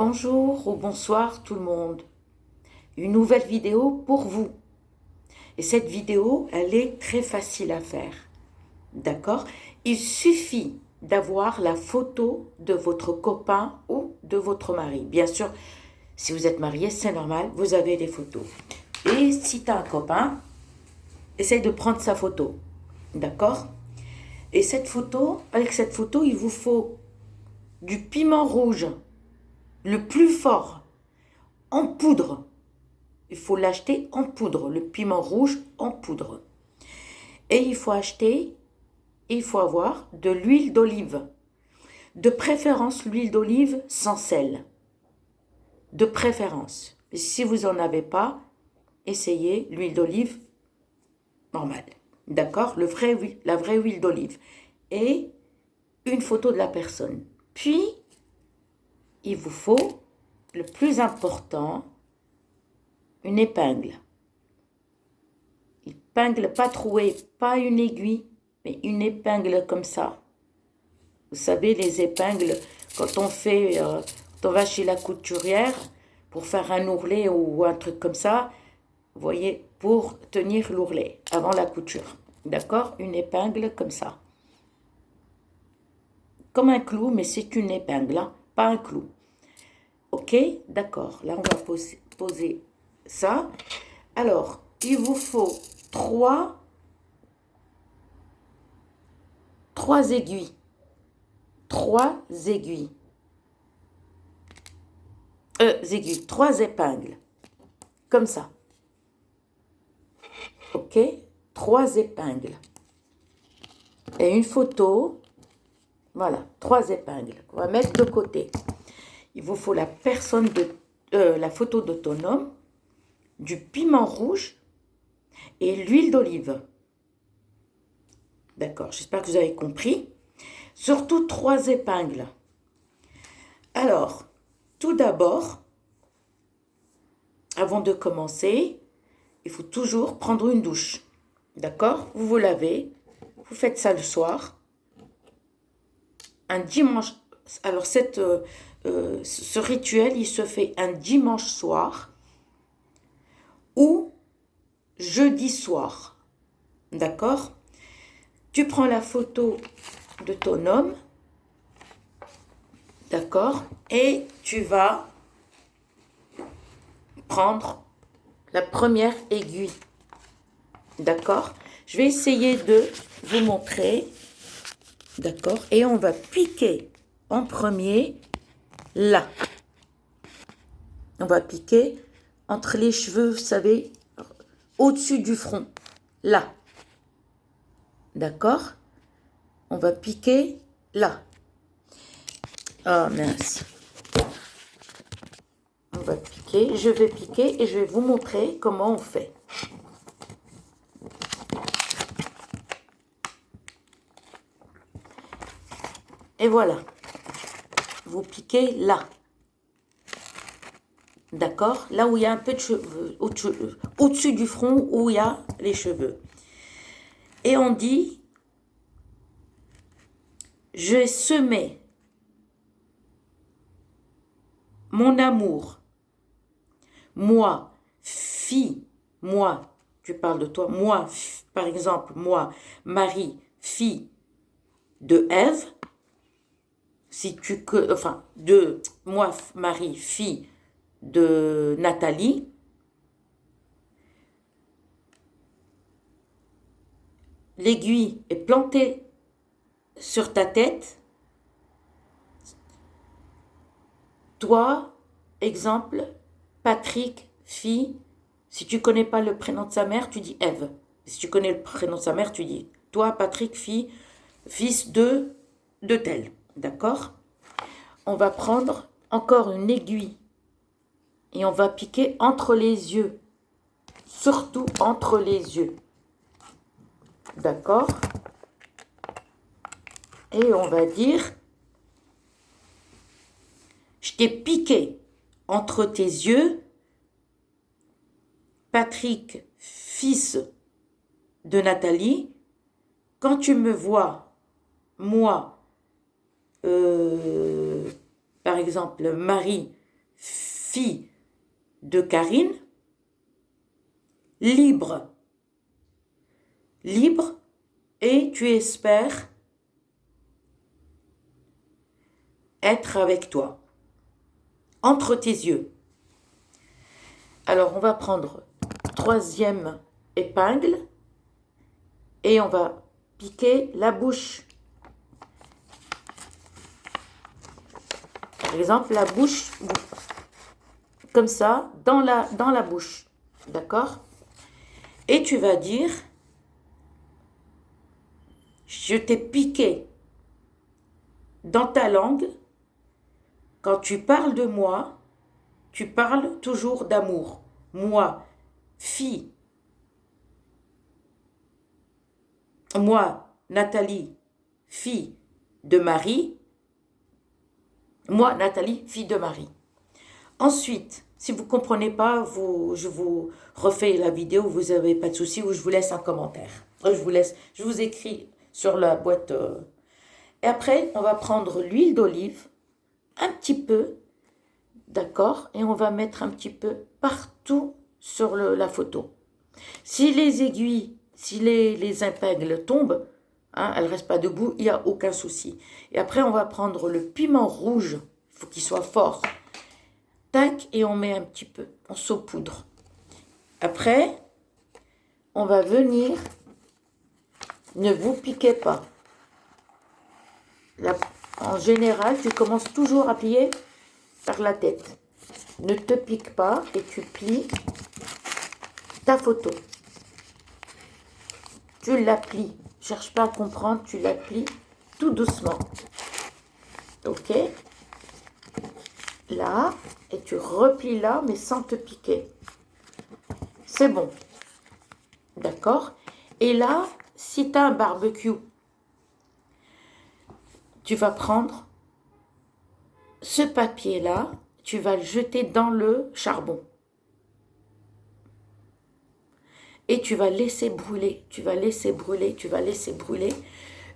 Bonjour ou bonsoir tout le monde. Une nouvelle vidéo pour vous. Et cette vidéo, elle est très facile à faire. D'accord? Il suffit d'avoir la photo de votre copain ou de votre mari. Bien sûr, si vous êtes marié, c'est normal, vous avez des photos. Et si tu as un copain, essaye de prendre sa photo. D'accord? Et cette photo, avec cette photo, il vous faut du piment rouge, le plus fort, en poudre. Il faut l'acheter en poudre, le piment rouge en poudre. Et il faut avoir de l'huile d'olive. De préférence, l'huile d'olive sans sel. De préférence. Et si vous n'en avez pas, essayez l'huile d'olive normale. D'accord? La vraie huile d'olive. Et une photo de la personne. Puis, il vous faut, le plus important, une épingle. Épingle pas trouée, pas une aiguille, mais une épingle comme ça. Vous savez, les épingles, quand on va chez la couturière pour faire un ourlet ou un truc comme ça, vous voyez, pour tenir l'ourlet avant la couture. D'accord? Une épingle comme ça. Comme un clou, mais c'est une épingle, hein, pas un clou. Ok? D'accord. Là, on va poser ça. Alors, il vous faut trois aiguilles. Trois épingles. Comme ça. Ok? Trois épingles. Et une photo. Voilà, trois épingles. On va mettre de côté. Il vous faut la photo de ton homme, du piment rouge et l'huile d'olive. D'accord, j'espère que vous avez compris. Surtout trois épingles. Alors, tout d'abord, avant de commencer, il faut toujours prendre une douche. D'accord? Vous vous lavez, vous faites ça le soir. Un dimanche. Alors, ce rituel, il se fait un dimanche soir ou jeudi soir. D'accord? Tu prends la photo de ton homme. D'accord? Et tu vas prendre la première aiguille. D'accord? Je vais essayer de vous montrer. D'accord? Et on va piquer en premier là. On va piquer entre les cheveux, vous savez, au-dessus du front. Là. D'accord? On va piquer là. Oh mince. On va piquer. Je vais piquer et je vais vous montrer comment on fait. Et voilà. Vous piquez là. D'accord? Là où il y a un peu de cheveux, au-dessus du front où il y a les cheveux. Et on dit, je semais mon amour. Moi, fille, moi, tu parles de toi, moi, par exemple, moi, Marie, fille de Ève, moi, Marie, fille de Nathalie, l'aiguille est plantée sur ta tête. Toi, exemple, Patrick, fille, si tu connais pas le prénom de sa mère, tu dis Ève. Si tu connais le prénom de sa mère, tu dis toi, Patrick, fille, fils de tel. D'accord? On va prendre encore une aiguille et on va piquer entre les yeux. Surtout entre les yeux. D'accord? Et on va dire, je t'ai piqué entre tes yeux, Patrick, fils de Nathalie, quand tu me vois, moi, par exemple, Marie, fille de Karine, libre, libre, et tu espères être avec toi, entre tes yeux. Alors, on va prendre troisième épingle et on va piquer la bouche. Par exemple, la bouche, comme ça, dans la bouche. D'accord? Et tu vas dire, je t'ai piqué dans ta langue. Quand tu parles de moi, tu parles toujours d'amour. Moi, fille. Moi, Nathalie, fille de Marie. Moi, Nathalie, fille de Marie. Ensuite, si vous ne comprenez pas, je vous refais la vidéo, vous n'avez pas de souci, ou je vous laisse un commentaire. Je vous écris sur la boîte. Et après, on va prendre l'huile d'olive, un petit peu, d'accord? Et on va mettre un petit peu partout sur la photo. Si les aiguilles, si les épingles tombent, hein, elles ne restent pas debout, il n'y a aucun souci. Et après, on va prendre le piment rouge, il faut qu'il soit fort. Tac, et on met un petit peu, on saupoudre. Après, on va venir, ne vous piquez pas. Là, en général, tu commences toujours à plier par la tête. Ne te pique pas et tu plies ta photo. Tu la plies. Cherche pas à comprendre, tu la plies tout doucement. Ok? Là, et tu replies là, mais sans te piquer. C'est bon. D'accord? Et là, si tu as un barbecue, tu vas prendre ce papier-là, tu vas le jeter dans le charbon. Et tu vas laisser brûler, tu vas laisser brûler, tu vas laisser brûler.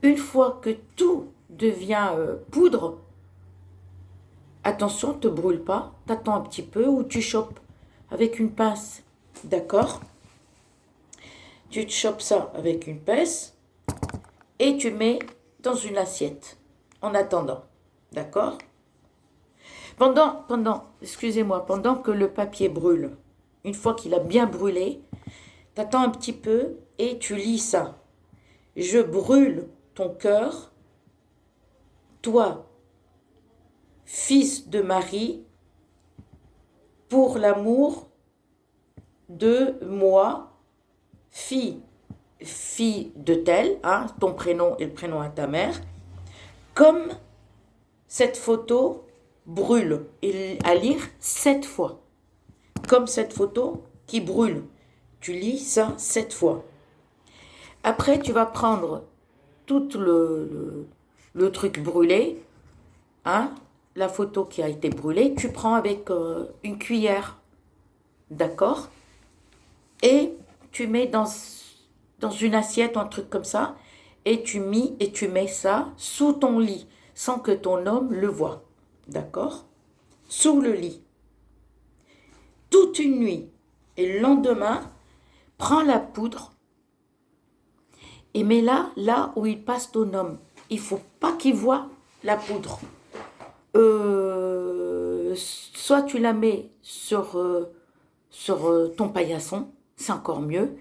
Une fois que tout devient poudre, attention, ne te brûle pas, t'attends un petit peu ou tu chopes avec une pince, d'accord? Tu te chopes ça avec une pince et tu mets dans une assiette en attendant, d'accord? Excusez-moi, pendant que le papier brûle, une fois qu'il a bien brûlé, t'attends un petit peu et tu lis ça. Je brûle ton cœur, toi, fils de Marie, pour l'amour de moi, fille de tel, hein, ton prénom et le prénom à ta mère, comme cette photo brûle, et à lire 7 fois, comme cette photo qui brûle. Tu lis ça 7 fois. Après, tu vas prendre tout le truc brûlé, hein, la photo qui a été brûlée, tu prends avec une cuillère, d'accord? Et tu mets dans une assiette ou un truc comme ça, et tu mets ça sous ton lit, sans que ton homme le voie, d'accord? Sous le lit. Toute une nuit. Et le lendemain, prends la poudre et mets-la là où il passe ton homme. Il ne faut pas qu'il voie la poudre. Soit tu la mets sur ton paillasson, c'est encore mieux.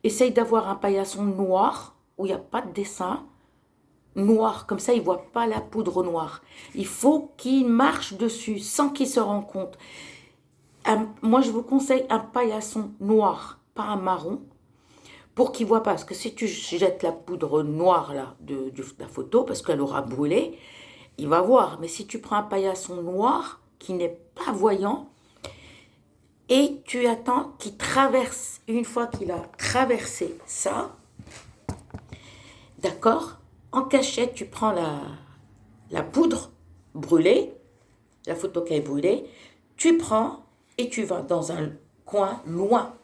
Essaye d'avoir un paillasson noir où il n'y a pas de dessin. Noir, comme ça il ne voit pas la poudre noire. Il faut qu'il marche dessus sans qu'il se rende compte. Moi je vous conseille un paillasson noir, pas un marron, pour qu'il ne voit pas. Parce que si tu jettes la poudre noire là, de la photo, parce qu'elle aura brûlé, il va voir. Mais si tu prends un paillasson noir qui n'est pas voyant, et tu attends qu'il traverse, une fois qu'il a traversé ça, d'accord, en cachette, tu prends la poudre brûlée, la photo qui est brûlée, tu prends et tu vas dans un coin loin,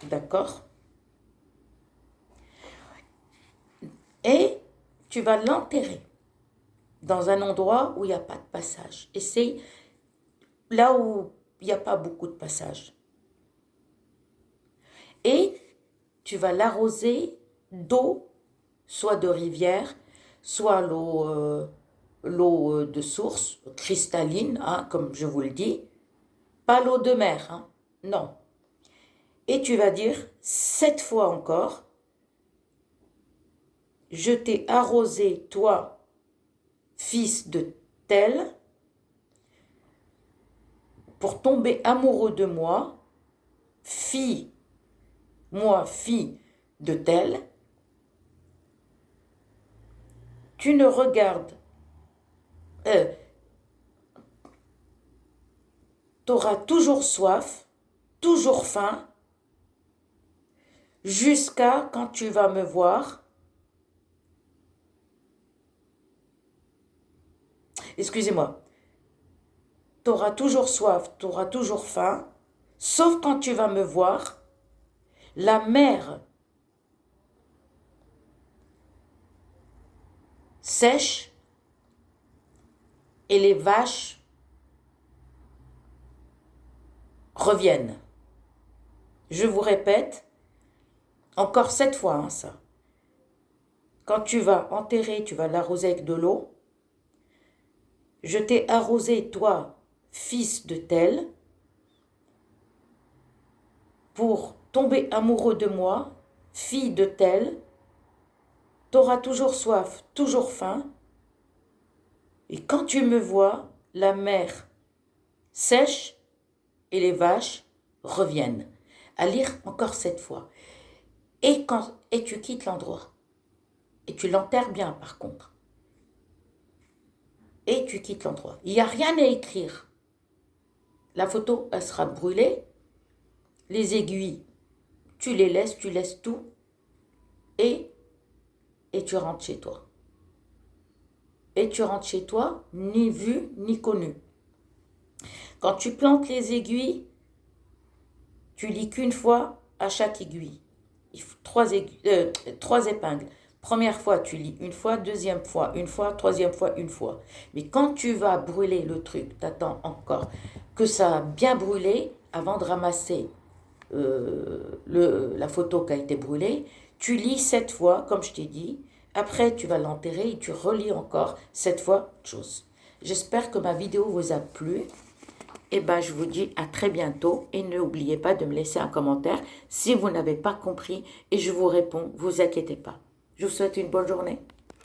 d'accord? Et tu vas l'enterrer dans un endroit où il n'y a pas de passage. Essaye là où il n'y a pas beaucoup de passages. Et tu vas l'arroser d'eau, soit de rivière, soit l'eau de source, cristalline, hein, comme je vous le dis. Pas l'eau de mer, hein, non. Et tu vas dire 7 fois encore, je t'ai arrosé, toi, fils de tel, pour tomber amoureux de moi, moi, fille de tel, tu ne regardes, t'auras toujours soif, toujours faim, jusqu'à quand tu vas me voir. Excusez-moi. T'auras toujours soif, t'auras toujours faim, sauf quand tu vas me voir. La mer sèche et les vaches reviennent. Je vous répète, encore 7 fois, hein, ça. Quand tu vas enterrer, tu vas l'arroser avec de l'eau. Je t'ai arrosé, toi, fils de tel, pour tomber amoureux de moi, fille de tel. T'auras toujours soif, toujours faim. Et quand tu me vois, la mer sèche et les vaches reviennent. À lire encore 7 fois. Et tu quittes l'endroit. Et tu l'enterres bien, par contre. Et tu quittes l'endroit. Il n'y a rien à écrire. La photo, elle sera brûlée. Les aiguilles, tu laisses tout. Et tu rentres chez toi. Et tu rentres chez toi, ni vu, ni connu. Quand tu plantes les aiguilles, tu lis qu'une fois à chaque aiguille. Il faut 3 épingles. Première fois, tu lis une fois, deuxième fois, une fois, troisième fois, une fois. Mais quand tu vas brûler le truc, tu attends encore que ça a bien brûlé avant de ramasser la photo qui a été brûlée. Tu lis 7 fois, comme je t'ai dit. Après, tu vas l'enterrer et tu relis encore 7 fois autre chose. J'espère que ma vidéo vous a plu. Et ben, je vous dis à très bientôt et n'oubliez pas de me laisser un commentaire si vous n'avez pas compris et je vous réponds, vous inquiétez pas. Je vous souhaite une bonne journée.